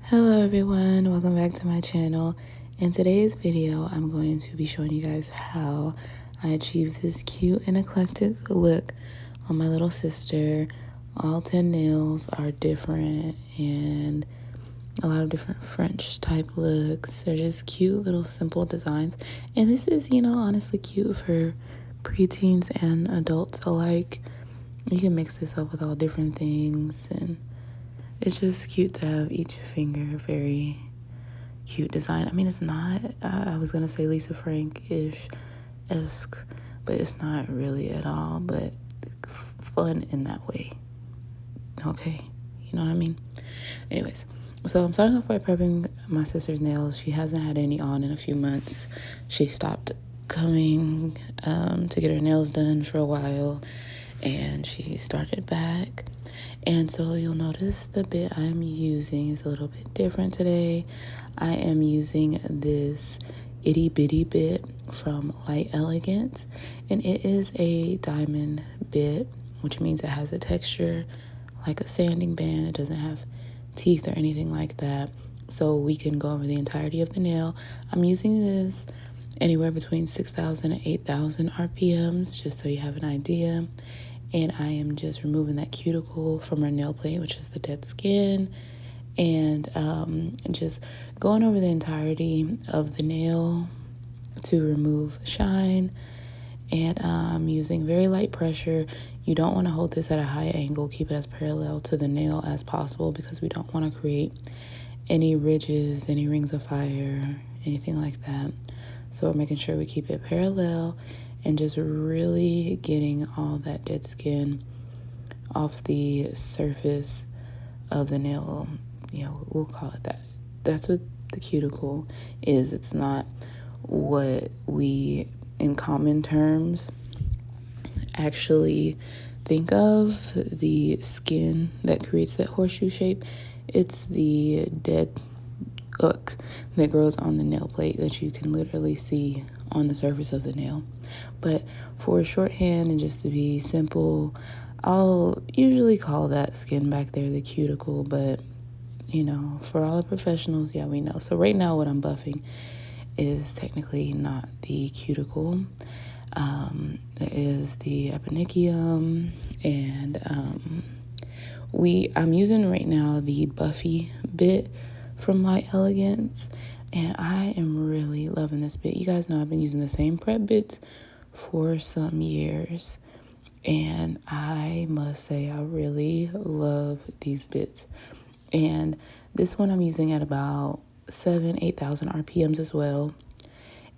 Hello everyone, welcome back to my channel. In today's video, I'm going to be showing you guys how I achieved this cute and eclectic look on my little sister. All 10 nails are different and a lot of different French type looks. They're just cute little simple designs. And this is, honestly cute for preteens and adults alike. You can mix this up with all different things, and it's just cute to have each finger very cute design. I mean, it's not, I was going to say Lisa Frank-ish-esque, but it's not really at all, but fun in that way. Okay, you know what I mean? Anyways, so I'm starting off by prepping my sister's nails. She hasn't had any on in a few months. She stopped coming to get her nails done for a while, and she started back. And so you'll notice the bit I'm using is a little bit different today. I am using this itty bitty bit from Elegance, and it is a diamond bit, which means it has a texture like a sanding band. It doesn't have teeth or anything like that, so we can go over the entirety of the nail. I'm using this anywhere between 6,000 and 8,000 RPMs, just so you have an idea. And I am just removing that cuticle from her nail plate, which is the dead skin, and just going over the entirety of the nail to remove shine. And I'm using very light pressure. You don't want to hold this at a high angle. Keep it as parallel to the nail as possible, because we don't want to create any ridges, any rings of fire, anything like that. So we're making sure we keep it parallel and just really getting all that dead skin off the surface of the nail. We'll call it that. That's what the cuticle is. It's not what we, in common terms, actually think of, the skin that creates that horseshoe shape. It's the dead gook that grows on the nail plate that you can literally see on the surface of the nail. But for shorthand and just to be simple, I'll usually call that skin back there the cuticle, but for all the professionals, yeah, we know. So right now what I'm buffing is technically not the cuticle. It is the eponychium, and I'm using right now the Buffy bit from Elegance, and I am really loving this bit. You guys know I've been using the same prep bits for some years, and I must say I really love these bits. And this one I'm using at about 8,000 RPMs as well,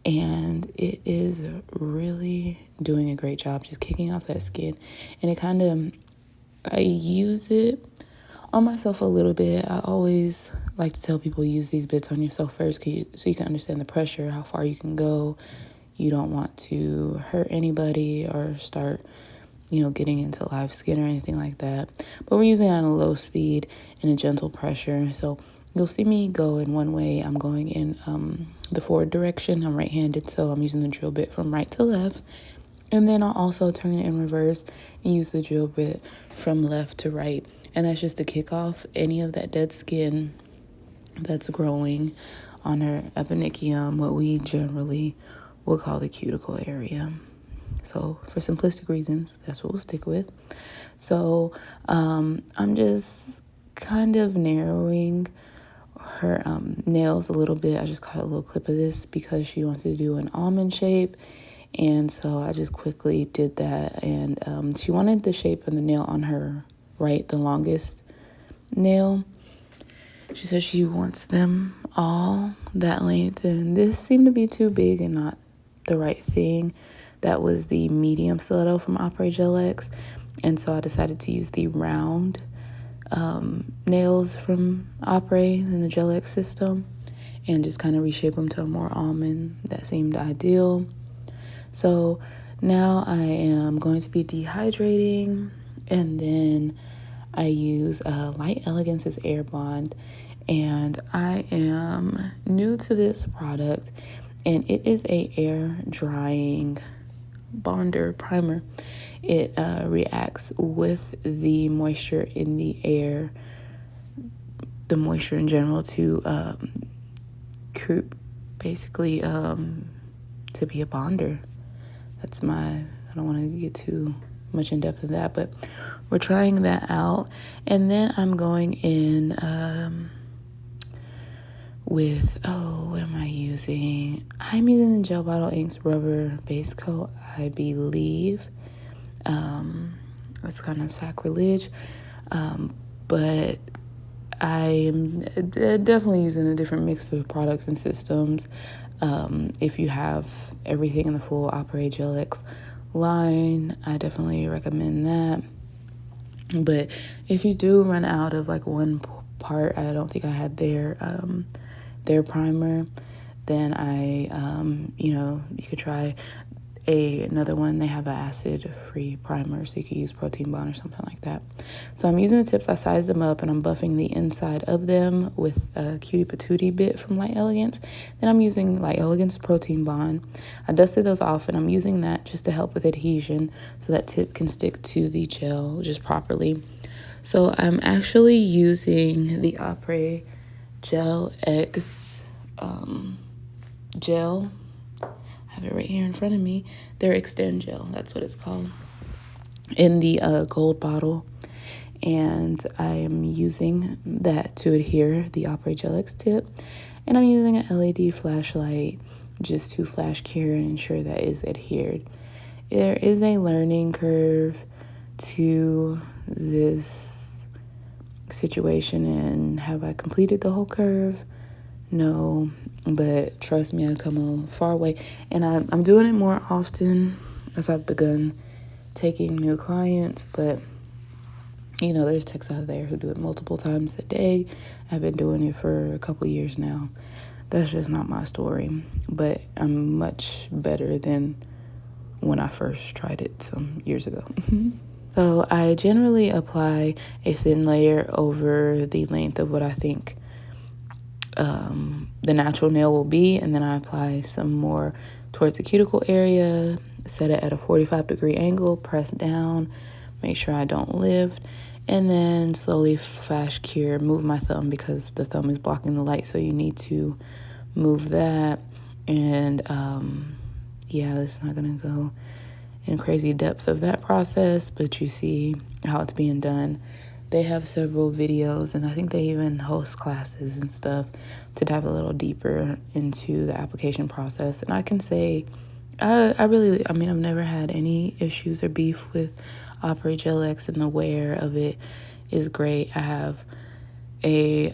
and it is really doing a great job just kicking off that skin. And I use it on myself a little bit. I always like to tell people use these bits on yourself first, so you can understand the pressure, how far you can go. You don't want to hurt anybody or start, getting into live skin or anything like that. But we're using it on a low speed and a gentle pressure. So you'll see me go in one way. I'm going in the forward direction. I'm right-handed, so I'm using the drill bit from right to left. And then I'll also turn it in reverse and use the drill bit from left to right. And that's just to kick off any of that dead skin that's growing on her eponychium, what we generally will call the cuticle area. So for simplistic reasons, that's what we'll stick with. So I'm just kind of narrowing her nails a little bit. I just caught a little clip of this because she wanted to do an almond shape. And so I just quickly did that. And she wanted the shape of the nail on her right, the longest nail. She said she wants them all that length, and this seemed to be too big and not the right thing. That was the medium stiletto from Opera Gel X, and so I decided to use the round nails from Opera in the Gel X system and just kind of reshape them to a more almond. That seemed ideal. So now I am going to be dehydrating, and then I use Elegance's Air Bond, and I am new to this product, and it is a air drying bonder primer. It reacts with the moisture in the air the moisture in general to basically to be a bonder. That's I don't want to get too much in depth of that, but we're trying that out. And then I'm going in with, what am I using? I'm using the Gel Bottle Inks Rubber Base Coat, I believe. It's kind of sacrilege, but I am definitely using a different mix of products and systems. If you have everything in the full Opera Gel X line, I definitely recommend that. But if you do run out of like one part, I don't think I had their primer, then you could try another one. They have an acid-free primer, so you could use Protein Bond or something like that. So I'm using the tips. I sized them up, and I'm buffing the inside of them with a Cutie Patootie bit from Light Elegance. Then I'm using Light Elegance Protein Bond. I dusted those off, and I'm using that just to help with adhesion so that tip can stick to the gel just properly. So I'm actually using the Opera Gel X gel. I have it right here in front of me. Their Extend Gel, that's what it's called, in the gold bottle. And I am using that to adhere the Opera Gel X tip. And I'm using an LED flashlight just to flash cure and ensure that is adhered. There is a learning curve to this situation, and have I completed the whole curve? No, but trust me, I've come a far way, and I'm doing it more often as I've begun taking new clients. But there's techs out there who do it multiple times a day. I've been doing it for a couple years now. That's just not my story, but I'm much better than when I first tried it some years ago. So I generally apply a thin layer over the length of what I think the natural nail will be, and then I apply some more towards the cuticle area, set it at a 45-degree angle, press down, make sure I don't lift, and then slowly flash cure, move my thumb because the thumb is blocking the light, so you need to move that. And it's not gonna go in crazy depth of that process, but you see how it's being done. They have several videos, and I think they even host classes and stuff to dive a little deeper into the application process. And I can say, I've never had any issues or beef with Opera Gel X, and the wear of it is great. I have a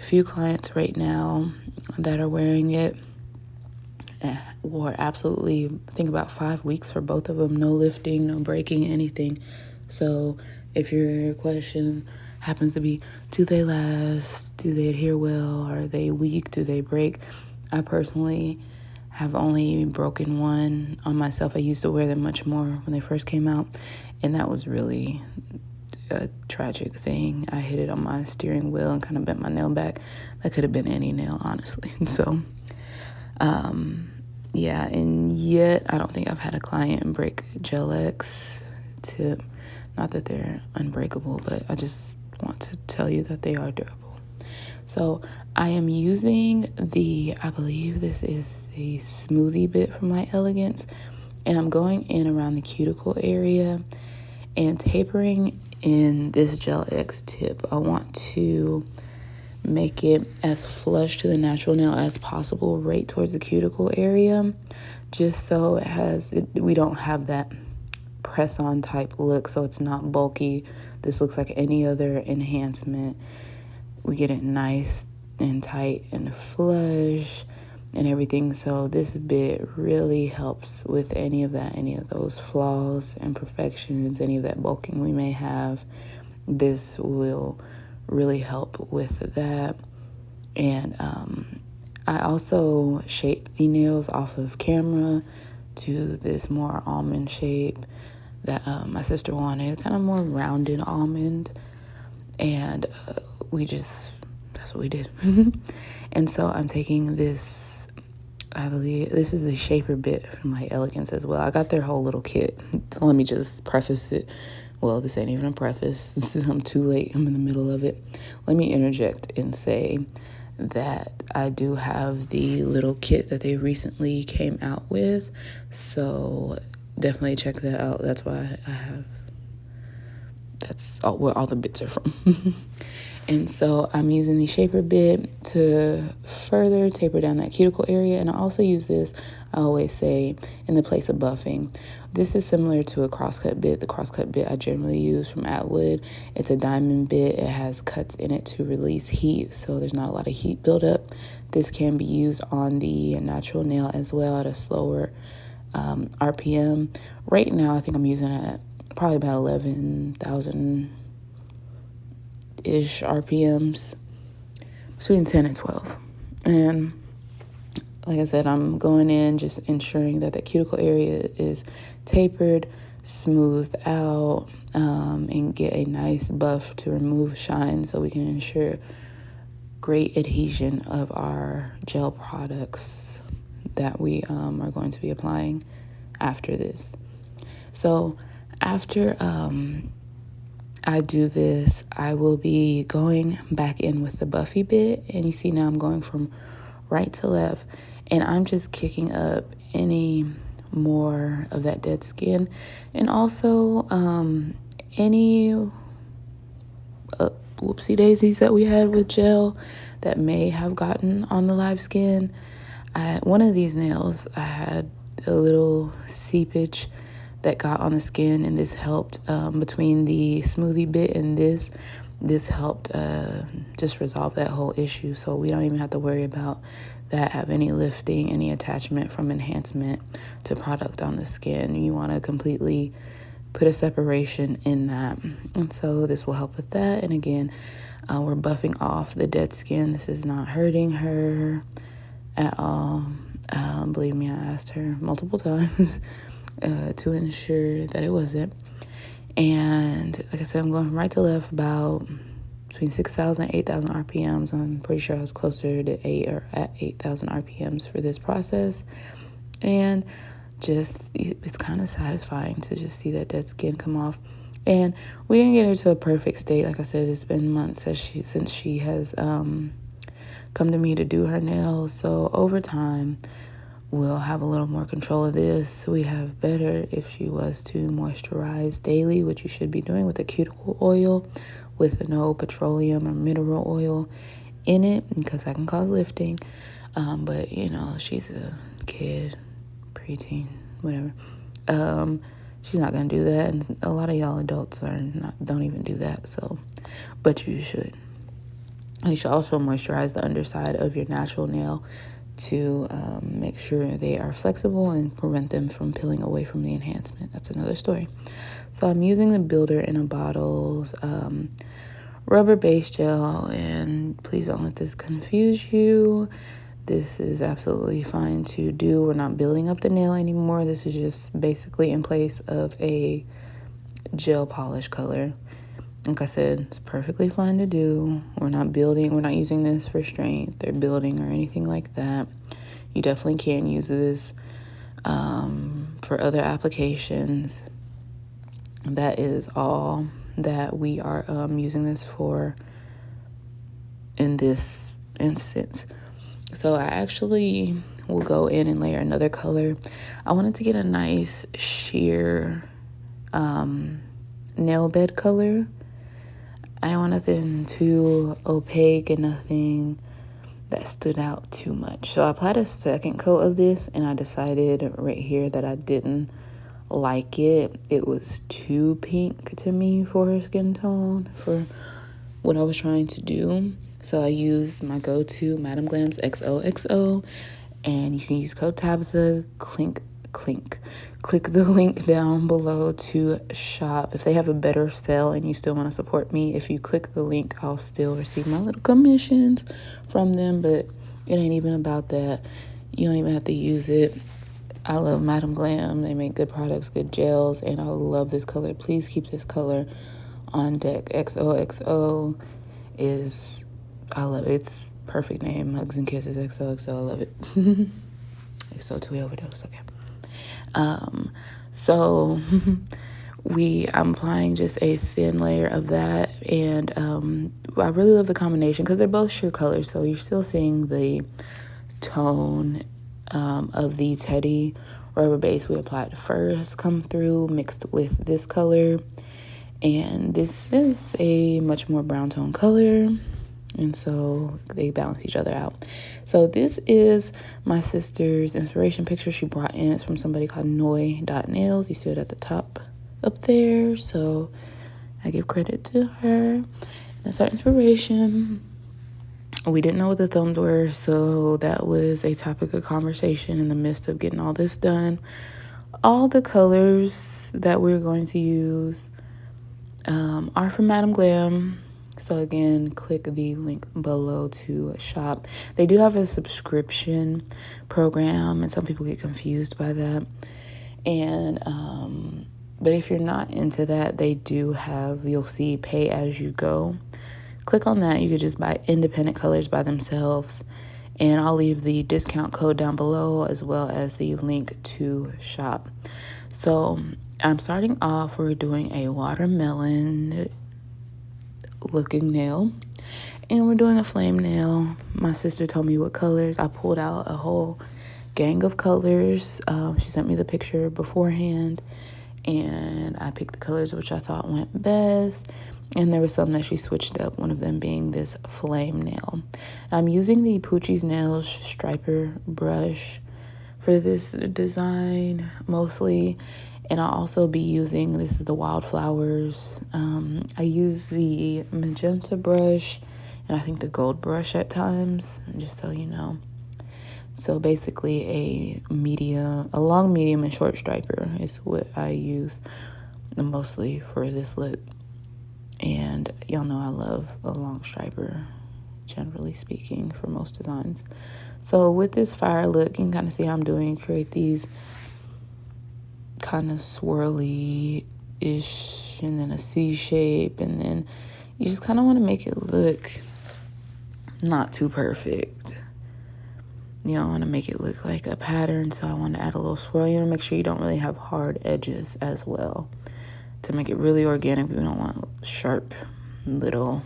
few clients right now that are wearing it. Wore absolutely, I think about 5 weeks for both of them. No lifting, no breaking, anything. So if your question happens to be, do they last? Do they adhere well? Are they weak? Do they break? I personally have only broken one on myself. I used to wear them much more when they first came out, and that was really a tragic thing. I hit it on my steering wheel and kind of bent my nail back. That could have been any nail, honestly. So, and yet I don't think I've had a client break Gel X tip. Not that they're unbreakable, but I just want to tell you that they are durable. So I am using I believe this is the smoothie bit from my Elegance, and I'm going in around the cuticle area and tapering in this Gel X tip. I want to make it as flush to the natural nail as possible, right towards the cuticle area, just so we don't have that press-on type look, so it's not bulky. This looks like any other enhancement. We get it nice and tight and flush and everything. So this bit really helps with any of those flaws, imperfections, any of that bulking we may have. This will really help with that. And I also shape the nails off of camera to this more almond shape that my sister wanted, kind of more rounded almond, and that's what we did. And so I'm taking this, I believe this is the shaper bit from my Elegance as well. I got their whole little kit. Let me just preface it well, this ain't even a preface. I'm too late. I'm in the middle of it. Let me interject and say that I do have the little kit that they recently came out with. So definitely check that out. That's why that's where all the bits are from. And so I'm using the shaper bit to further taper down that cuticle area. And I also use this, I always say, in the place of buffing. This is similar to a crosscut bit. The crosscut bit I generally use from Atwood. It's a diamond bit. It has cuts in it to release heat, so there's not a lot of heat buildup. This can be used on the natural nail as well at a slower RPM. Right now, I think I'm using it at probably about 11,000 ish RPMs, between 10 and 12. And like I said, I'm going in just ensuring that the cuticle area is tapered, smoothed out, and get a nice buff to remove shine so we can ensure great adhesion of our gel products that we are going to be applying after this. So after I do this, I will be going back in with the buffy bit, and you see now I'm going from right to left, and I'm just kicking up any more of that dead skin, and also any whoopsie daisies that we had with gel that may have gotten on the live skin. One of these nails, I had a little seepage that got on the skin, and this helped between the smoothie bit and this helped just resolve that whole issue, so we don't even have to worry about that have any lifting, any attachment from enhancement to product on the skin. You want to completely put a separation in that, and so this will help with that. And again, we're buffing off the dead skin. This is not hurting her at all. Believe me, I asked her multiple times to ensure that it wasn't. And like I said, I'm going from right to left about between 6,000 and 8,000 RPMs. I'm pretty sure I was closer to 8 or at 8,000 RPMs for this process. And just, it's kind of satisfying to just see that dead skin come off. And we didn't get her to a perfect state. Like I said, it's been months since she has come to me to do her nails. So over time, we'll have a little more control of this. We'd have better if she was to moisturize daily, which you should be doing with a cuticle oil with no petroleum or mineral oil in it, because that can cause lifting. But you know, she's a kid, preteen, whatever. She's not gonna do that, and a lot of y'all adults don't even do that. So, but you should. You should also moisturize the underside of your natural nail to make sure they are flexible and prevent them from peeling away from the enhancement. That's another story. So I'm using the builder in a bottle's rubber base gel, and please don't let this confuse you. This is absolutely fine to do. We're not building up the nail anymore. This is just basically in place of a gel polish color. Like I said, it's perfectly fine to do. We're not using this for strength or building or anything like that. You definitely can use this for other applications. That is all that we are using this for in this instance. So I actually will go in and layer another color. I wanted to get a nice sheer nail bed color. I don't want nothing too opaque and nothing that stood out too much. So I applied a second coat of this, and I decided right here that I didn't like it. It was too pink to me for her skin tone, for what I was trying to do. So I used my go-to Madam Glam's XOXO, and you can use code Tabytha, click the link down below to shop. If they have a better sale and you still want to support me, if you click the link, I'll still receive my little commissions from them, but it ain't even about that. You don't even have to use it. I love Madam Glam. They make good products, good gels, and I love this color. Please keep this color on deck. XOXO I love it. It's perfect name. Hugs and kisses, XOXO. I love it. XO2 overdose. Okay. So I'm applying just a thin layer of that, and I really love the combination because they're both sheer colors, so you're still seeing the tone of the Teddy rubber base we applied first come through, mixed with this color. And this is a much more brown tone color, and so they balance each other out. So this is my sister's inspiration picture she brought in. It's from somebody called Noi.Nails. You see it at the top up there, so I give credit to her. That's our inspiration. We didn't know what the thumbs were, so that was a topic of conversation in the midst of getting all this done. All the colors that we're going to use are from Madam Glam. So again, click the link below to shop. They do have a subscription program, and some people get confused by that. And but if you're not into that, they do have, you'll see pay as you go. Click on that. You could just buy independent colors by themselves, and I'll leave the discount code down below as well as the link to shop. So I'm starting off, we're doing a watermelon looking nail, and we're doing a flame nail. My sister told me what colors. I pulled out a whole gang of colors. She sent me the picture beforehand, and I picked the colors which I thought went best. And there was some that she switched up, one of them being this flame nail. I'm using the Poochie's Nails striper brush for this design mostly, and I'll also be using, this is the Wildflowers. I use the magenta brush and I think the gold brush at times, just so you know. So basically a long, medium, and short striper is what I use mostly for this look. And y'all know I love a long striper, generally speaking, for most designs. So with this fire look, you can kind of see how I'm doing, create these kind of swirly-ish, and then a C shape, and then you just kind of want to make it look not too perfect. You don't want to make it look like a pattern, so I want to add a little swirl. You want to make sure you don't really have hard edges as well to make it really organic. We don't want sharp little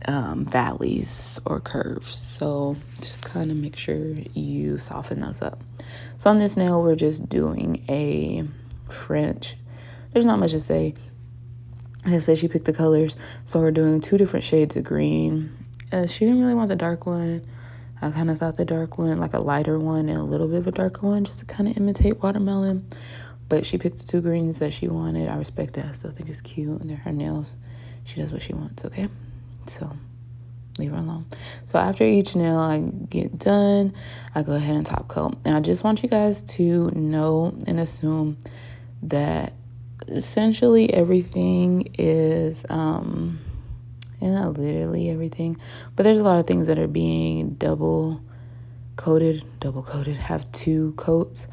valleys or curves, so just kind of make sure you soften those up. So on this nail, we're just doing a French. There's not much to say. Like I said, she picked the colors, so we're doing 2 different shades of green. She didn't really want the dark one. I kind of thought the dark one, like a lighter one and a little bit of a darker one, just to kind of imitate watermelon. But she picked the 2 greens that she wanted. I respect that. I still think it's cute, and they're her nails. She does what she wants, okay? So leave her alone. So after each nail I get done, I go ahead and top coat. And I just want you guys to know and assume that essentially everything is, and not literally everything, but there's a lot of things that are being double coated, have 2 coats.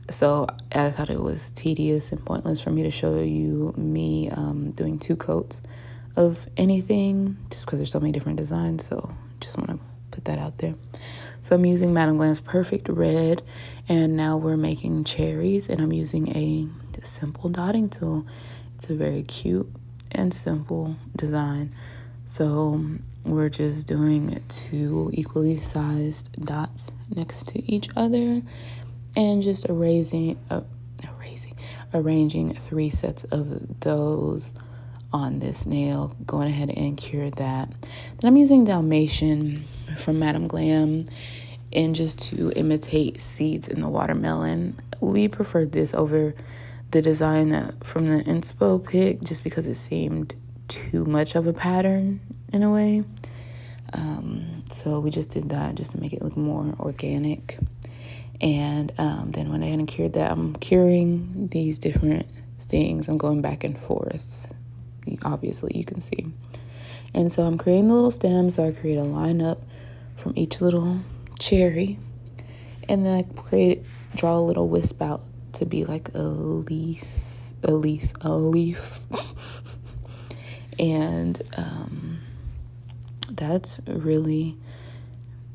So I thought it was tedious and pointless for me to show you me doing 2 coats of anything, just because there's so many different designs. So just want to put that out there. So I'm using Madam Glam's Perfect Red, and now we're making cherries, and I'm using a simple dotting tool. It's a very cute and simple design. So we're just doing 2 equally sized dots next to each other, and just arranging 3 sets of those on this nail. Going ahead and cure that. Then I'm using Dalmatian from Madam Glam, and just to imitate seeds in the watermelon. We preferred this over the design from the inspo pic, just because it seemed too much of a pattern in a way. So we just did that just to make it look more organic. And then went ahead and cured that. I'm curing these different things. I'm going back and forth. Obviously, you can see. And so I'm creating the little stem. So I create a line up from each little cherry. And then I draw a little wisp out to be like a leaf. And that's really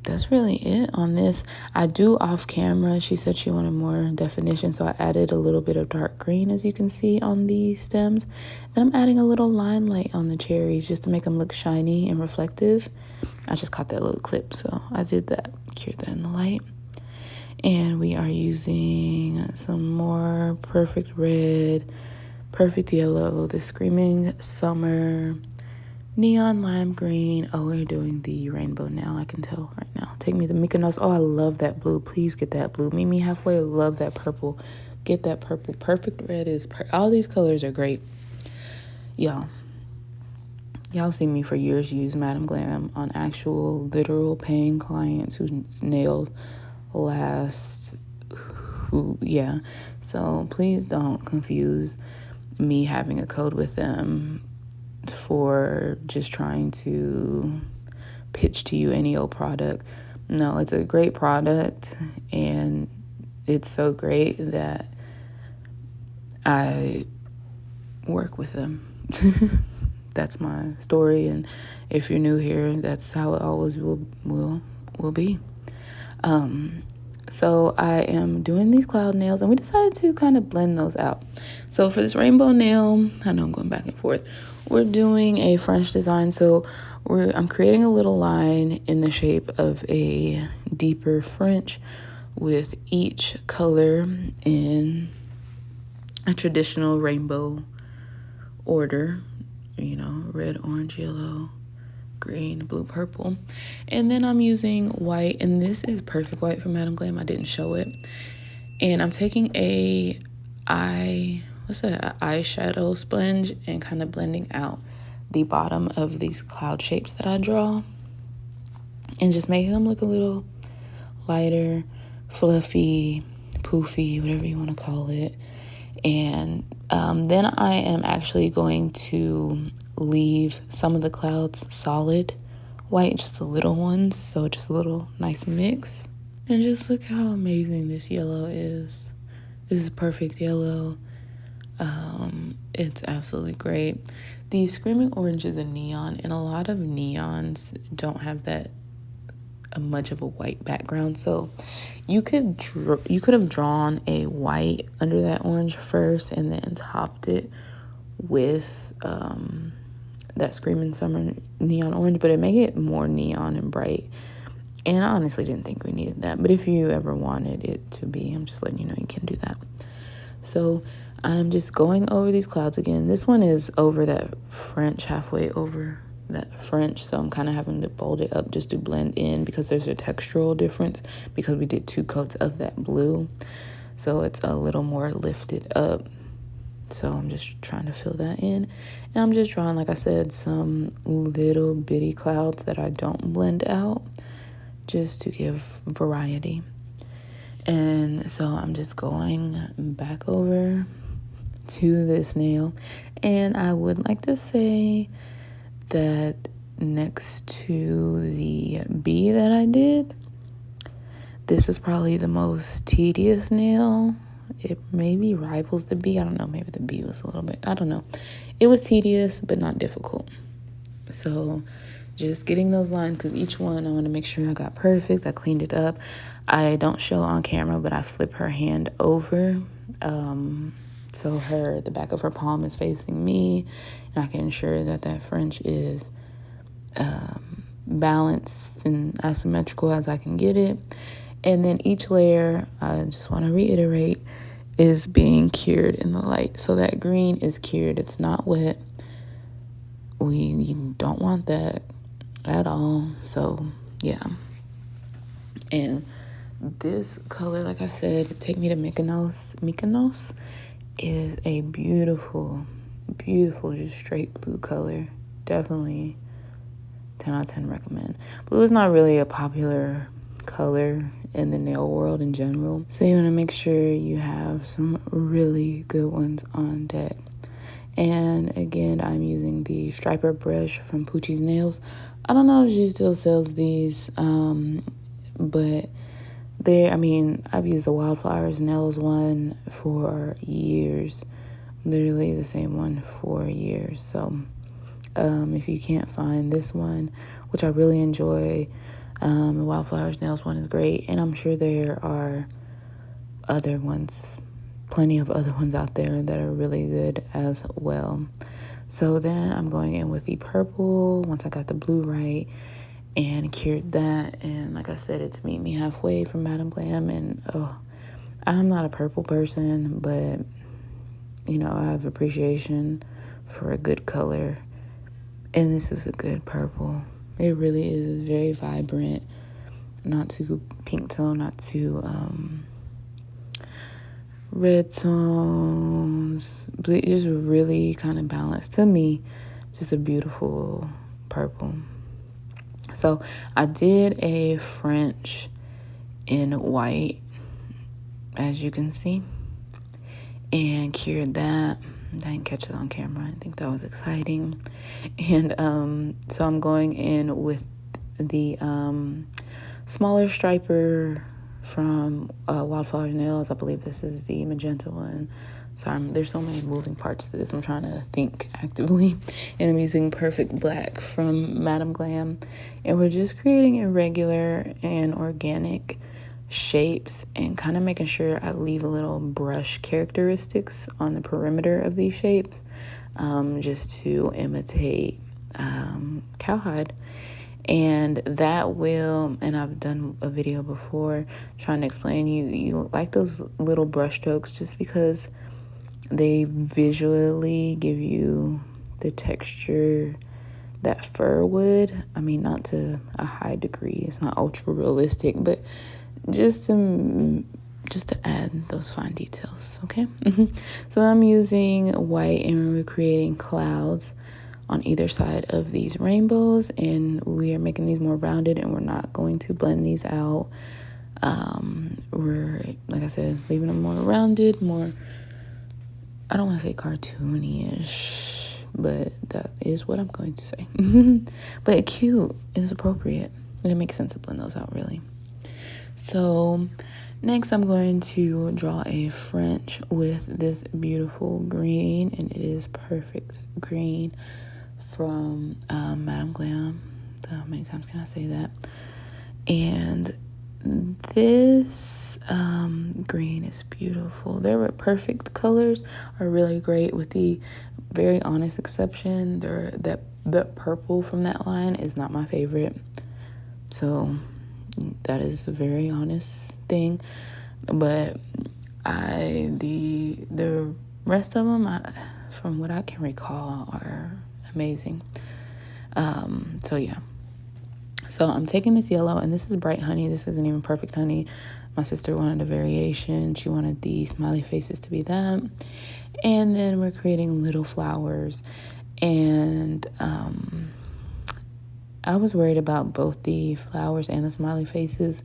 that's really it on this. I do off camera. She said she wanted more definition, so I added a little bit of dark green, as you can see on the stems. Then I'm adding a little line light on the cherries just to make them look shiny and reflective. I just caught that little clip, so I did that, cured that in the light. And we are using some more perfect red, perfect yellow, the Screaming Summer, neon lime green. Oh, we're doing the rainbow now. I can tell right now. Take me to Mykonos. Oh, I love that blue. Please get that blue. Meet me halfway. Love that purple. Get that purple. Perfect red is all these colors are great. Y'all see me for years use Madam Glam on actual literal paying clients whose nails last. Yeah. So please don't confuse me having a code with them for just trying to pitch to you any old product. No, it's a great product, and it's so great that I work with them. That's my story, and if you're new here, that's how it always will be. So I am doing these cloud nails, and we decided to kind of blend those out. So for this rainbow nail, I know I'm going back and forth, we're doing a French design. So I'm creating a little line in the shape of a deeper French with each color in a traditional rainbow order, red, orange, yellow, green, blue, purple. And then I'm using white, and this is perfect white from Madam Glam. I didn't show it. And I'm taking an eyeshadow sponge and kind of blending out the bottom of these cloud shapes that I draw and just making them look a little lighter, fluffy, poofy, whatever you want to call it. And then I am actually going to leave some of the clouds solid white, just the little ones, so just a little nice mix. And just look how amazing this yellow is. This is perfect yellow. It's absolutely great. The Screaming Orange is a neon, and a lot of neons don't have that much of a white background, so you could have drawn a white under that orange first and then topped it with that Screaming Summer neon orange, but it make it more neon and bright. And I honestly didn't think we needed that, but if you ever wanted it to be, I'm just letting you know you can do that. So I'm just going over these clouds again. This one is over that French, halfway over that French, so I'm kind of having to bold it up just to blend in because there's a textural difference because we did 2 coats of that blue, so it's a little more lifted up. So I'm just trying to fill that in, and I'm just drawing, like I said, some little bitty clouds that I don't blend out just to give variety. And so I'm just going back over to this nail, and I would like to say that next to the bee that I did, this is probably the most tedious nail. It maybe rivals the bee. I don't know, maybe the bee was a little bit, I don't know. It was tedious, but not difficult. So just getting those lines, because each one I want to make sure I got perfect. I cleaned it up. I don't show on camera, but I flip her hand over. So the back of her palm is facing me, and I can ensure that that French is balanced and as symmetrical as I can get it. And then each layer, I just want to reiterate, is being cured in the light. So that green is cured. It's not wet. You don't want that at all. So yeah. And this color, like I said, Take Me to Mykonos. Mykonos is a beautiful, beautiful, just straight blue color. Definitely 10 out of 10 recommend. Blue is not really a popular color in the nail world in general, so you want to make sure you have some really good ones on deck. And again, I'm using the striper brush from Poochie's Nails. I don't know if she still sells these, but I've used the Wildflowers Nails one for years, literally the same one for years. So if you can't find this one, which I really enjoy, The Wildflowers Nails one is great, and I'm sure there are other ones, plenty of other ones out there that are really good as well. So then I'm going in with the purple once I got the blue right and cured that. And like I said, it's Meet Me Halfway from Madam Glam. And I'm not a purple person, but you know, I have appreciation for a good color. And this is a good purple. It really is very vibrant, not too pink tone, not too red tones, but just really kind of balanced. To me, just a beautiful purple. So I did a French in white, as you can see, and cured that. I didn't catch it on camera. I think that was exciting. And so I'm going in with the smaller striper from Wildflower Nails. I believe this is the magenta one. Sorry, there's so many moving parts to this. I'm trying to think actively. And I'm using Perfect Black from Madam Glam. And we're just creating irregular and organic shapes and kind of making sure I leave a little brush characteristics on the perimeter of these shapes, just to imitate cowhide. And that will, and I've done a video before trying to explain, you like those little brush strokes just because they visually give you the texture that fur would. I mean, not to a high degree, it's not ultra realistic, but just to add those fine details, okay? So I'm using white and we're creating clouds on either side of these rainbows, and we are making these more rounded, and we're not going to blend these out. We're, like I said, leaving them more rounded, more, I don't want to say cartoony-ish, but that is what I'm going to say. But cute is appropriate, and it makes sense to blend those out, really. So next I'm going to draw a French with this beautiful green, and it is Perfect Green from Madam Glam. How many times can I say that? And this green is beautiful. Their perfect colors are really great, with the very honest exception the purple from that line is not my favorite. So that is a very honest thing. But the rest of them, from what I can recall, are amazing. So yeah. So I'm taking this yellow, and this is bright honey. This isn't even perfect honey. My sister wanted a variation. She wanted the smiley faces to be that. And then we're creating little flowers. And I was worried about both the flowers and the smiley faces.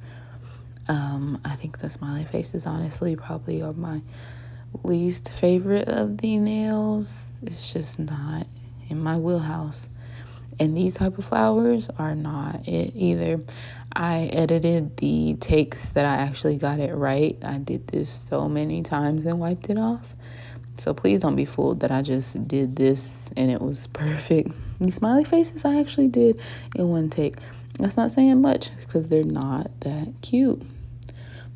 I think the smiley faces, honestly, probably are my least favorite of the nails. It's just not in my wheelhouse. And these type of flowers are not it either. I edited the takes that I actually got it right. I did this so many times and wiped it off. So please don't be fooled that I just did this and it was perfect. The smiley faces I actually did in one take. That's not saying much because they're not that cute.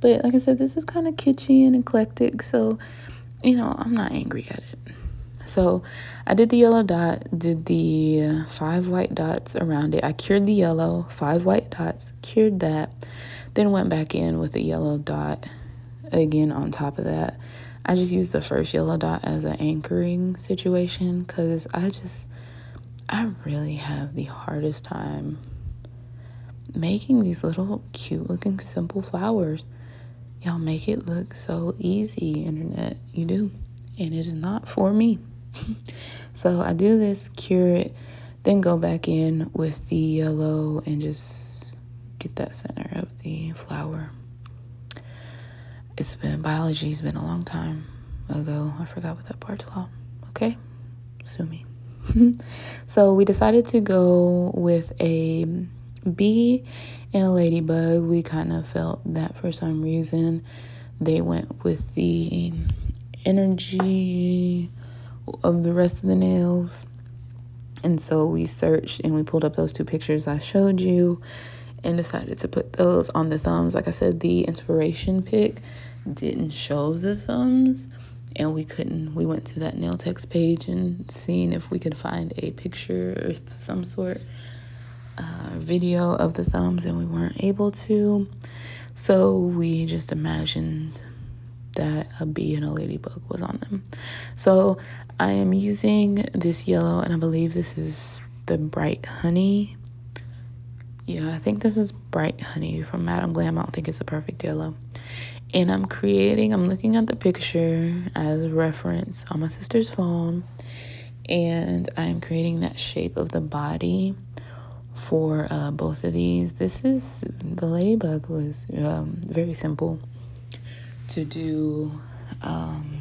But like I said, this is kind of kitschy and eclectic. So, you know, I'm not angry at it. So I did the yellow dot, did the 5 white dots around it. I cured the yellow, 5 white dots, cured that, then went back in with the yellow dot again on top of that. I just used the first yellow dot as an anchoring situation because I really have the hardest time making these little cute looking simple flowers. Y'all make it look so easy, internet. You do. And it is not for me. So I do this, cure it, then go back in with the yellow and just get that center of the flower. Biology's been a long time ago. I forgot what that part's called. Okay? Sue me. So we decided to go with a bee and a ladybug. We kind of felt that for some reason they went with the energy of the rest of the nails. And so we searched and we pulled up those 2 pictures I showed you, and decided to put those on the thumbs. Like I said, the inspiration pic didn't show the thumbs, and we went to that nail tech's page and seeing if we could find a picture or some sort video of the thumbs, and we weren't able to. So we just imagined that a bee and a ladybug was on them. So I am using this yellow, and I believe this is the Bright Honey. Yeah, I think this is Bright Honey from Madame Glam. I don't think it's a perfect yellow. And I'm looking at the picture as a reference on my sister's phone, and I'm creating that shape of the body for both of these. The ladybug was very simple to do.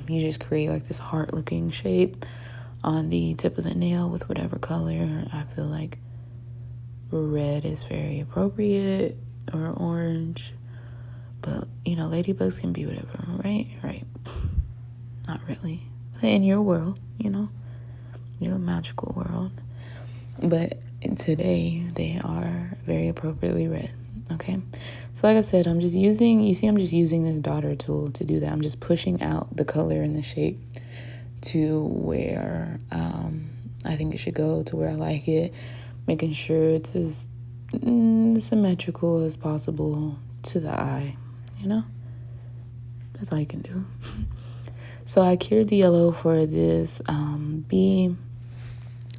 You just create like this heart looking shape on the tip of the nail with whatever color. I feel like red is very appropriate, or orange, but ladybugs can be whatever, right? Not really in your world, your magical world, but today they are very appropriately red. Okay, so like I said, I'm just using this daughter tool to do that. I'm just pushing out the color and the shape to where I think it should go, to where I like it, making sure it's as symmetrical as possible to the eye. That's all you can do. So I cured the yellow for this bee,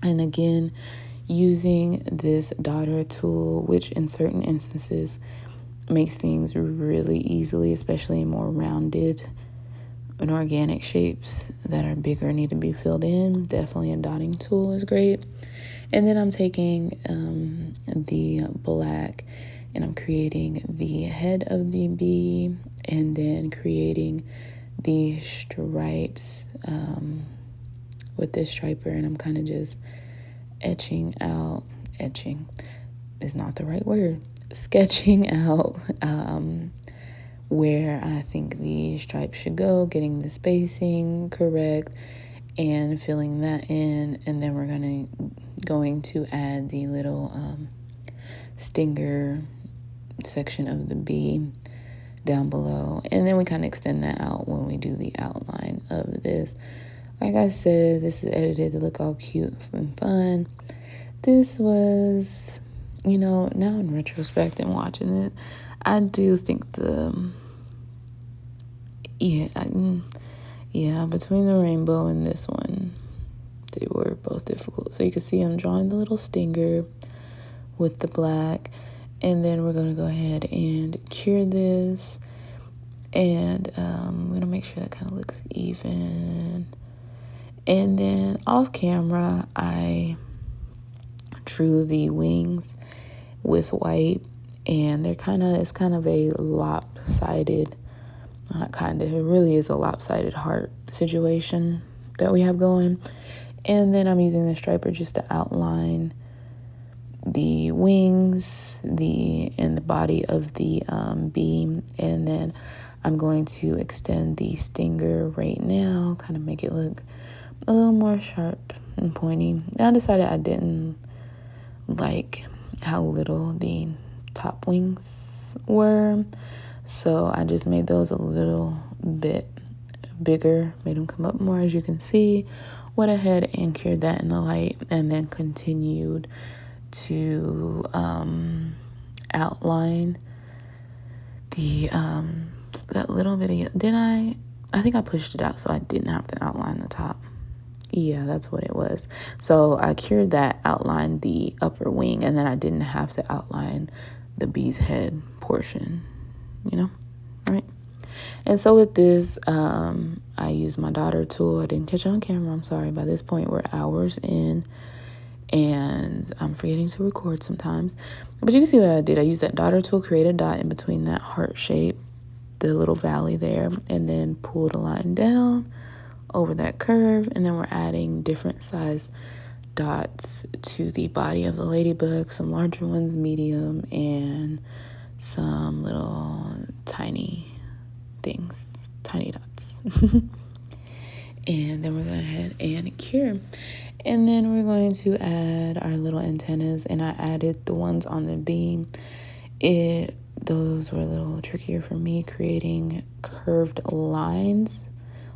and again, using this daughter tool, which in certain instances makes things really easily, especially in more rounded and organic shapes that are bigger, need to be filled in. Definitely a dotting tool is great. And then I'm taking the black, and I'm creating the head of the bee, and then creating the stripes with this striper, and I'm kind of just etching is not the right word, sketching out where I think the stripes should go, getting the spacing correct and filling that in. And then we're going to add the little stinger section of the bee down below, and then we kind of extend that out when we do the outline of this. Like I said, this is edited to look all cute and fun. This was, now in retrospect and watching it, I do think between the rainbow and this one, they were both difficult. So you can see I'm drawing the little stinger with the black, and then we're going to go ahead and cure this, and I'm going to make sure that kind of looks even. And then off camera, I drew the wings with white, and it's kind of a lopsided, it really is a lopsided heart situation that we have going. And then I'm using the striper just to outline the wings, and the body of the bee. And then I'm going to extend the stinger right now, kind of make it look a little more sharp and pointy. I decided I didn't like how little the top wings were, so I just made those a little bit bigger, made them come up more, as you can see. Went ahead and cured that in the light, and then continued to outline the that little bit of, I think I pushed it out so I didn't have to outline the top. Yeah, that's what it was. So I cured that, outlined the upper wing, and then I didn't have to outline the bee's head portion, right? And so with this, I used my daughter tool. I didn't catch it on camera, I'm sorry. By this point, we're hours in, and I'm forgetting to record sometimes. But you can see what I did. I used that daughter tool, create a dot in between that heart shape, the little valley there, and then pulled a line down over that curve. And then we're adding different size dots to the body of the ladybug, some larger ones, medium, and some little tiny things, tiny dots. And then we're going ahead and cure. And then we're going to add our little antennas, and I added the ones on the beam those were a little trickier for me. Creating curved lines,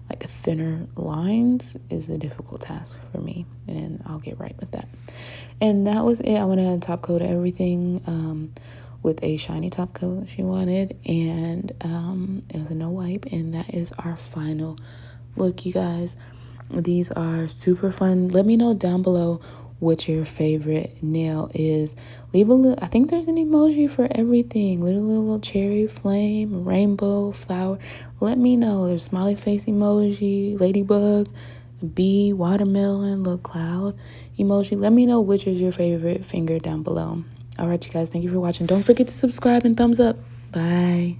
like thinner lines, is a difficult task for me, and I'll get right with that. And that was it. I went ahead and top coated everything with a shiny top coat she wanted, and it was a no wipe, and that is our final look, you guys. These are super fun. Let me know down below what your favorite nail is. Leave a little, I think there's an emoji for everything. Little cherry, flame, rainbow, flower. Let me know. There's smiley face emoji, ladybug, bee, watermelon, little cloud emoji. Let me know which is your favorite finger down below. All right, you guys, thank you for watching. Don't forget to subscribe and thumbs up. Bye.